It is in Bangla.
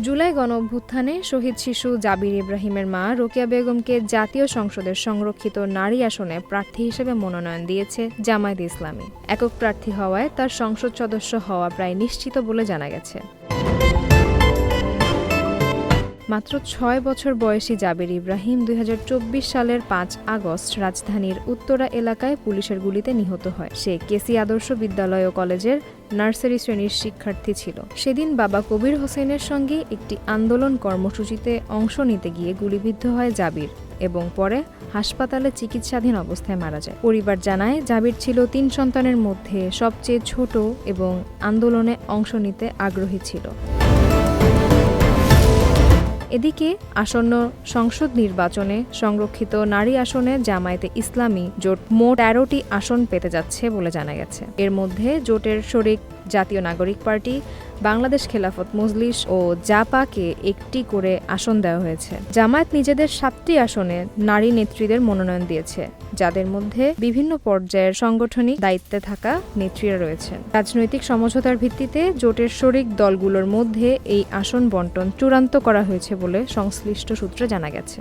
জুলাই গণঅভ্যুত্থানে শহীদ শিশু জাবির ইব্রাহিমের মা রোকেয়া বেগমকে জাতীয় সংসদের সংরক্ষিত নারী আসনে প্রার্থী হিসেবে মনোনয়ন দিয়েছে জামায়াতে ইসলামী। একক প্রার্থী হওয়ায় তার সংসদ সদস্য হওয়া প্রায় নিশ্চিত বলে জানা গেছে। মাত্র ৬ বছর বয়সী জাবির ইব্রাহিম ২০২৪ সালের ৫ আগস্ট রাজধানীর উত্তরা এলাকায় পুলিশের গুলিতে নিহত হয়। সে কেসি আদর্শ বিদ্যালয় ও কলেজের নার্সারি শ্রেণীর শিক্ষার্থী ছিল। সেদিন বাবা কবির হোসেনের সঙ্গে একটি আন্দোলন কর্মসূচিতে অংশ নিতে গিয়ে গুলিবিদ্ধ হয় জাবির এবং পরে হাসপাতালে চিকিৎসাধীন অবস্থায় মারা যায়। পরিবার জানায়, জাবির ছিল ৩ সন্তানের মধ্যে সবচেয়ে ছোট এবং আন্দোলনে অংশ নিতে আগ্রহী ছিল। এদিকে আসন্ন সংসদ নির্বাচনে সংরক্ষিত নারী আসনে জামায়াতে ইসলামী জোট মোট ১৩টি আসন পেতে যাচ্ছে বলে জানা গেছে। এর মধ্যে জোটের শরিক জাতীয় নাগরিক পার্টি, বাংলাদেশ খেলাফত মজলিস ও জাপাকে একটি করে আসন দেওয়া হয়েছে। জামায়াত নিজেদের ৭টি আসনে নারী নেত্রীদের মনোনয়ন দিয়েছে, যাদের মধ্যে বিভিন্ন পর্যায়ের সাংগঠনিক দায়িত্বে থাকা নেত্রীরা রয়েছেন। রাজনৈতিক সমঝোতার ভিত্তিতে জোটের শরিক দলগুলোর মধ্যে এই আসন বণ্টন চূড়ান্ত করা হয়েছে বলে সংশ্লিষ্ট সূত্রে জানা গেছে।